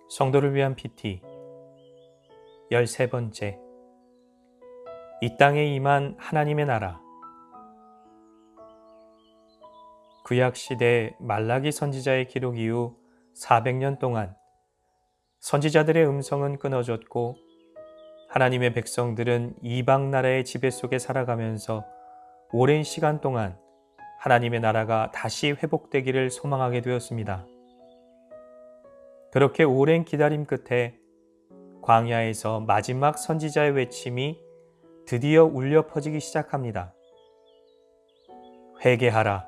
성도를 위한 PT 13번째. 이 땅에 임한 하나님의 나라. 구약시대 말라기 선지자의 기록 이후 400년 동안 선지자들의 음성은 끊어졌고 하나님의 백성들은 이방 나라의 지배 속에 살아가면서 오랜 시간 동안 하나님의 나라가 다시 회복되기를 소망하게 되었습니다. 그렇게 오랜 기다림 끝에 광야에서 마지막 선지자의 외침이 드디어 울려 퍼지기 시작합니다. 회개하라.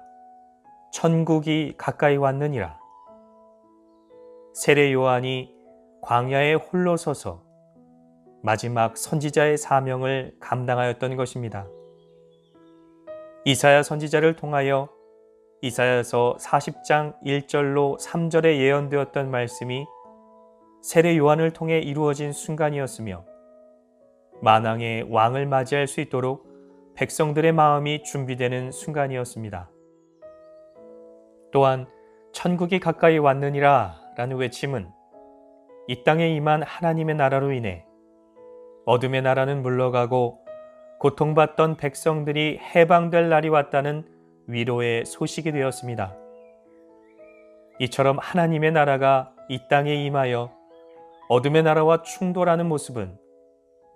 천국이 가까이 왔느니라. 세례 요한이 광야에 홀로 서서 마지막 선지자의 사명을 감당하였던 것입니다. 이사야 선지자를 통하여 이사야서 40장 1절로 3절에 예언되었던 말씀이 세례 요한을 통해 이루어진 순간이었으며 만왕의 왕을 맞이할 수 있도록 백성들의 마음이 준비되는 순간이었습니다. 또한 천국이 가까이 왔느니라 라는 외침은 이 땅에 임한 하나님의 나라로 인해 어둠의 나라는 물러가고 고통받던 백성들이 해방될 날이 왔다는 위로의 소식이 되었습니다. 이처럼 하나님의 나라가 이 땅에 임하여 어둠의 나라와 충돌하는 모습은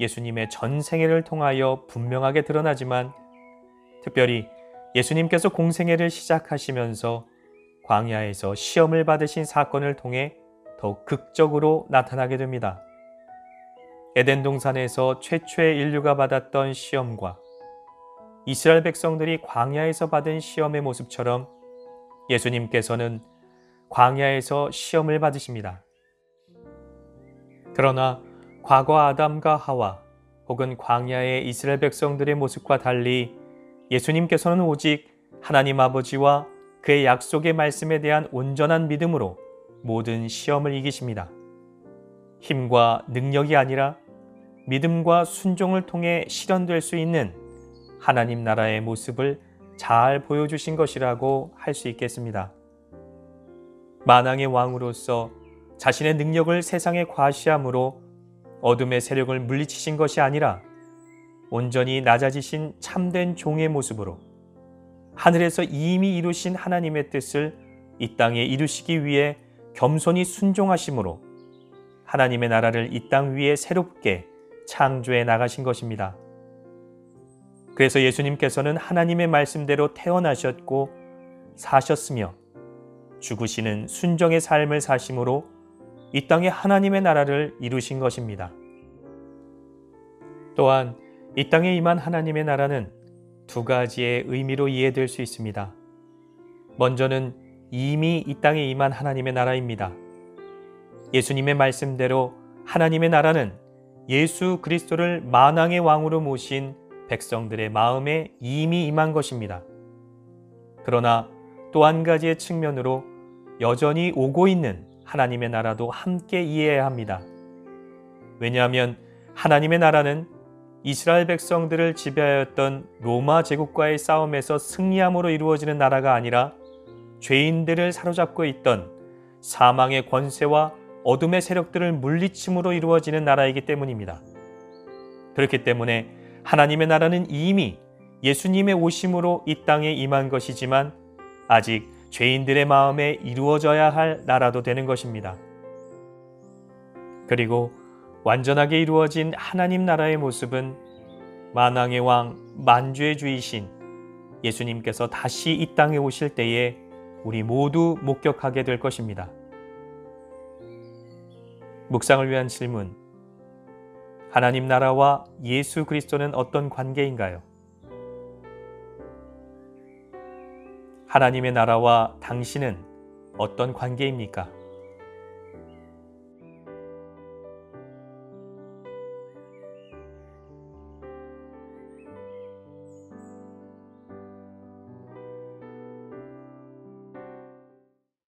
예수님의 전 생애를 통하여 분명하게 드러나지만 특별히 예수님께서 공생애를 시작하시면서 광야에서 시험을 받으신 사건을 통해 더욱 극적으로 나타나게 됩니다. 에덴 동산에서 최초의 인류가 받았던 시험과 이스라엘 백성들이 광야에서 받은 시험의 모습처럼 예수님께서는 광야에서 시험을 받으십니다. 그러나 과거 아담과 하와 혹은 광야의 이스라엘 백성들의 모습과 달리 예수님께서는 오직 하나님 아버지와 그의 약속의 말씀에 대한 온전한 믿음으로 모든 시험을 이기십니다. 힘과 능력이 아니라 믿음과 순종을 통해 실현될 수 있는 하나님 나라의 모습을 잘 보여주신 것이라고 할 수 있겠습니다. 만왕의 왕으로서 자신의 능력을 세상에 과시함으로 어둠의 세력을 물리치신 것이 아니라 온전히 낮아지신 참된 종의 모습으로 하늘에서 이미 이루신 하나님의 뜻을 이 땅에 이루시기 위해 겸손히 순종하심으로 하나님의 나라를 이 땅 위에 새롭게 창조해 나가신 것입니다. 그래서 예수님께서는 하나님의 말씀대로 태어나셨고 사셨으며 죽으시는 순종의 삶을 사심으로 이 땅에 하나님의 나라를 이루신 것입니다. 또한 이 땅에 임한 하나님의 나라는 두 가지의 의미로 이해될 수 있습니다. 먼저는 이미 이 땅에 임한 하나님의 나라입니다. 예수님의 말씀대로 하나님의 나라는 예수 그리스도를 만왕의 왕으로 모신 백성들의 마음에 이미 임한 것입니다. 그러나 또 한 가지의 측면으로 여전히 오고 있는 하나님의 나라도 함께 이해해야 합니다. 왜냐하면 하나님의 나라는 이스라엘 백성들을 지배하였던 로마 제국과의 싸움에서 승리함으로 이루어지는 나라가 아니라 죄인들을 사로잡고 있던 사망의 권세와 어둠의 세력들을 물리침으로 이루어지는 나라이기 때문입니다. 그렇기 때문에 하나님의 나라는 이미 예수님의 오심으로 이 땅에 임한 것이지만 아직 죄인들의 마음에 이루어져야 할 나라도 되는 것입니다. 그리고 완전하게 이루어진 하나님 나라의 모습은 만왕의 왕, 만주의 주이신 예수님께서 다시 이 땅에 오실 때에 우리 모두 목격하게 될 것입니다. 묵상을 위한 질문. 하나님 나라와 예수 그리스도는 어떤 관계인가요? 하나님의 나라와 당신은 어떤 관계입니까?